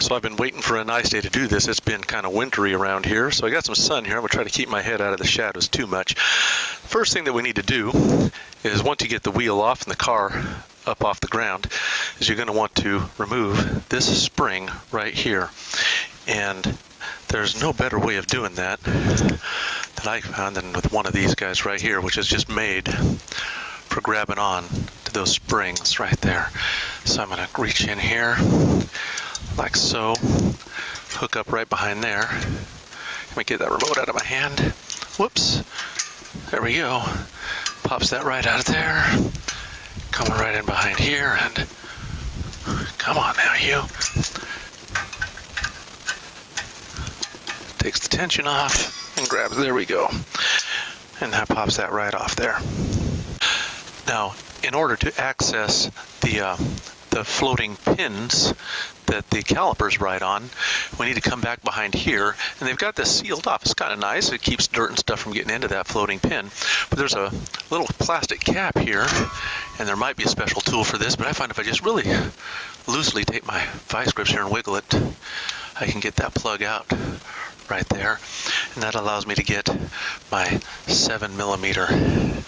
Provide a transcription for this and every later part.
So I've been waiting for a nice day to do this. It's been kind of wintry around here, so I got some sun here. I'm going to try to keep my head out of the shadows too much. First thing that we need to do is, once you get the wheel off and the car up off the ground, is you're going to want to remove this spring right here. And there's no better way of doing that I found than with one of these guys right here, which is just made for grabbing on to those springs right there. So I'm going to reach in here like so, hook up right behind there. Let me get that remote out of my hand. Whoops. There we go. Pops that right out of there. Coming right in behind here, and come on now, you. Takes the tension off and grabs, there we go. And that pops that right off there. Now, in order to access the floating pins that the calipers ride on, we need to come back behind here, and they've got this sealed off. It's kind of nice. It keeps dirt and stuff from getting into that floating pin. But there's a little plastic cap here, and there might be a special tool for this, but I find if I just really loosely take my vice grips here and wiggle it, I can get that plug out right there, and that allows me to get my 7mm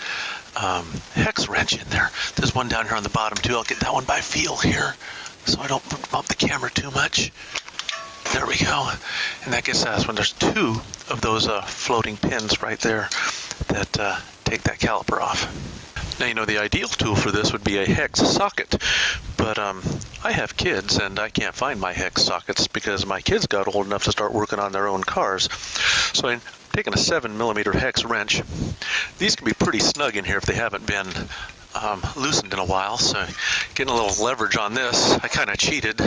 hex wrench in there. There's one down here on the bottom too. I'll get that one by feel here so I don't bump the camera too much. There we go. And that gets us when there's two of those floating pins right there that take that caliper off. Now, you know, the ideal tool for this would be a hex socket, but I have kids and I can't find my hex sockets because my kids got old enough to start working on their own cars. So I'm taking a 7mm hex wrench. These can be pretty snug in here if they haven't been loosened in a while, so getting a little leverage on this. I kind of cheated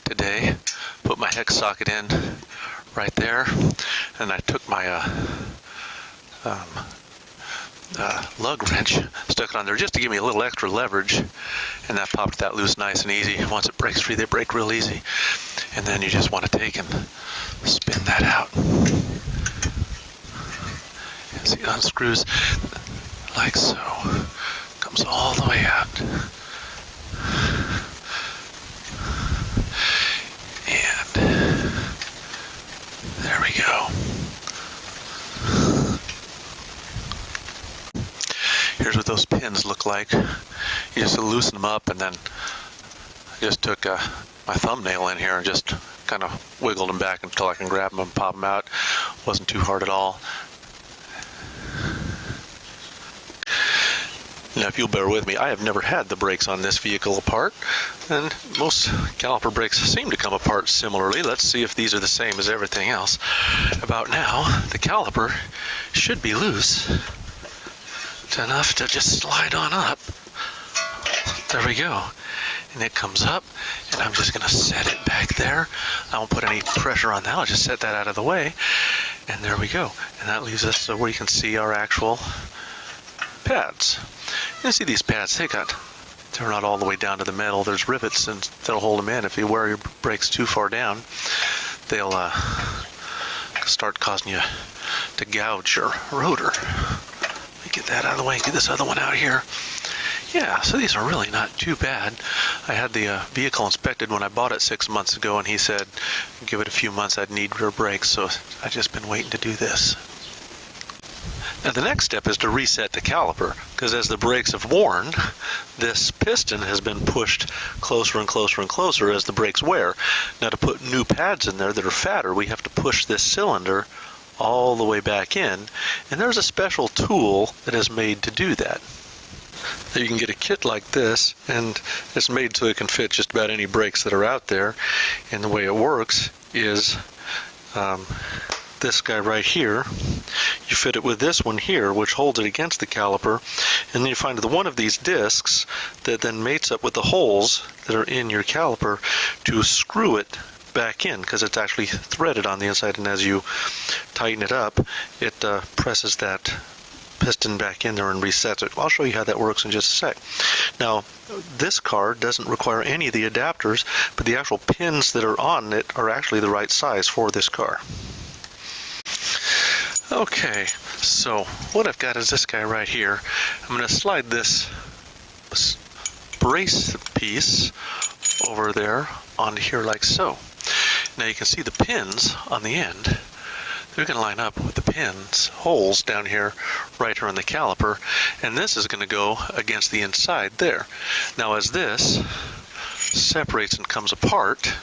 today, put my hex socket in right there, and I took my lug wrench, stuck it on there just to give me a little extra leverage, and that popped that loose nice and easy. Once it breaks free, they break real easy, and then you just want to take and spin that out. See, it unscrews like so, comes all the way out, and there we go. Here's what those pins look like. You just loosen them up, and then I just took my thumbnail in here and just kind of wiggled them back until I can grab them and pop them out. Wasn't too hard at all. Now, if you'll bear with me, I have never had the brakes on this vehicle apart, and most caliper brakes seem to come apart similarly. Let's see if these are the same as everything else. About now, the caliper should be loose. It's enough to just slide on up. There we go. And it comes up, and I'm just going to set it back there. I won't put any pressure on that. I'll just set that out of the way, and there we go. And that leaves us where you can see our actual pads. You see these pads, they're not all the way down to the metal. There's rivets and that'll hold them in. If you wear your brakes too far down, they'll start causing you to gouge your rotor. Let me get that out of the way and get this other one out here. Yeah, so these are really not too bad. I had the vehicle inspected when I bought it 6 months ago, and he said give it a few months, I'd need rear brakes, so I've just been waiting to do this. Now, the next step is to reset the caliper, because as the brakes have worn, this piston has been pushed closer and closer and closer as the brakes wear. Now, to put new pads in there that are fatter, we have to push this cylinder all the way back in, and there's a special tool that is made to do that. Now, you can get a kit like this, and it's made so it can fit just about any brakes that are out there, and the way it works is this guy right here. You fit it with this one here, which holds it against the caliper, and then you find the one of these discs that then mates up with the holes that are in your caliper to screw it back in, because it's actually threaded on the inside, and as you tighten it up, it presses that piston back in there and resets it. I'll show you how that works in just a sec. Now, this car doesn't require any of the adapters, but the actual pins that are on it are actually the right size for this car. Okay, so what I've got is this guy right here. I'm going to slide this brace piece over there onto here like so. Now you can see the pins on the end. They're going to line up with the pins, holes down here, right here on the caliper, and this is going to go against the inside there. Now as this separates and comes apart,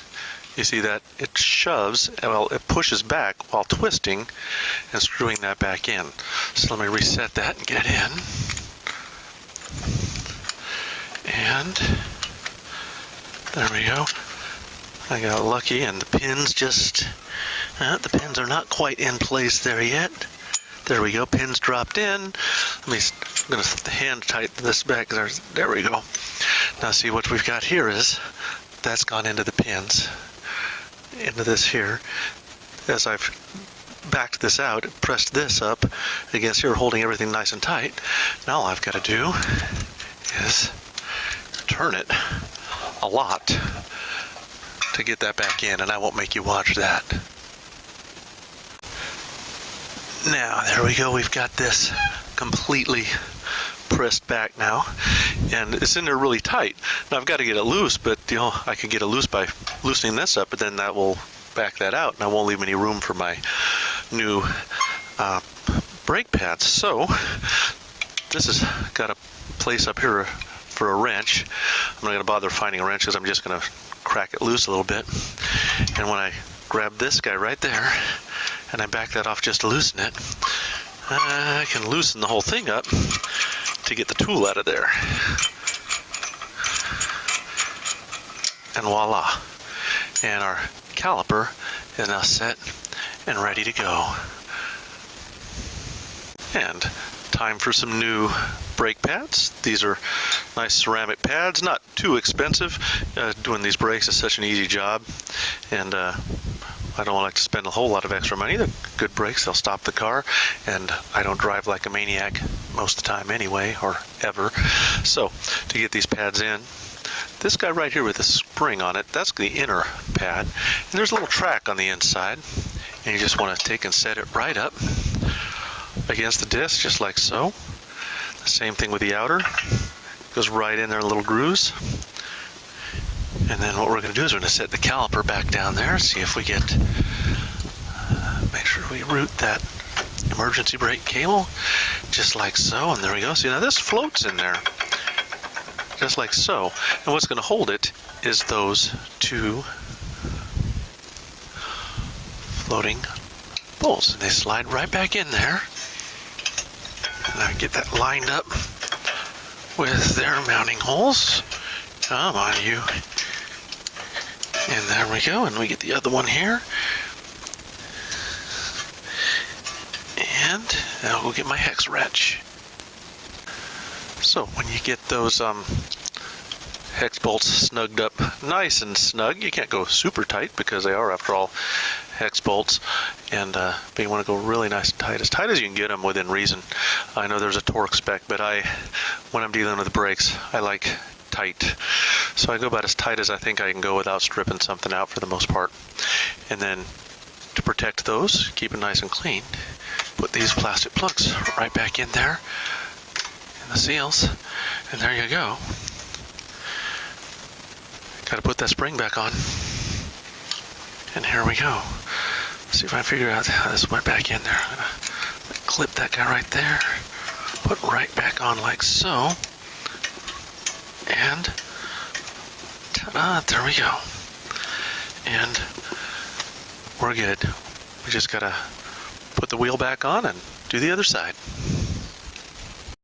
you see that it shoves, well, it pushes back while twisting and screwing that back in. So let me reset that and get it in. And there we go. I got lucky, and the pins just, the pins are not quite in place there yet. There we go, pins dropped in. I'm going to hand tighten this back. There we go. Now see what we've got here is, that's gone into the pins, into this here. As I've backed this out, pressed this up against here, holding everything nice and tight. Now all I've got to do is turn it a lot to get that back in, and I won't make you watch that. Now, there we go. We've got this completely pressed back now, and it's in there really tight. Now, I've got to get it loose, but I can get it loose by loosening this up, but then that will back that out, and I won't leave any room for my new brake pads. So, this has got a place up here for a wrench. I'm not going to bother finding a wrench because I'm just going to crack it loose a little bit. And when I grab this guy right there and I back that off just to loosen it, I can loosen the whole thing up to get the tool out of there. And voila. And our caliper is now set and ready to go. And time for some new brake pads. These are nice ceramic pads, not too expensive. Doing these brakes is such an easy job, and I don't like to spend a whole lot of extra money. They're good brakes, they'll stop the car, and I don't drive like a maniac most of the time anyway, or ever. So to get these pads in, this guy right here with the spring on it, that's the inner pad, and there's a little track on the inside, and you just want to take and set it right up against the disc, just like so. The same thing with the outer. Goes right in there in little grooves. And then what we're going to do is we're going to set the caliper back down there, see if we get, make sure we route that emergency brake cable, just like so, and there we go. See, now this floats in there, just like so. And what's going to hold it is those two floating bolts, and they slide right back in there. And I get that lined up with their mounting holes. Come on, you. And there we go, and we get the other one here. And I'll go get my hex wrench. So when you get those hex bolts snugged up nice and snug, you can't go super tight because they are, after all, hex bolts, and but you want to go really nice and tight as you can get them within reason. I know there's a torque spec, but when I'm dealing with the brakes, I like tight. So I go about as tight as I think I can go without stripping something out for the most part. And then to protect those, keep it nice and clean, put these plastic plugs right back in there, in the seals, and there you go. Got to put that spring back on. And here we go. Let's see if I can figure out how this went back in there. I'm gonna clip that guy right there, put right back on like so, and ta-da, there we go. And we're good. We just gotta put the wheel back on and do the other side.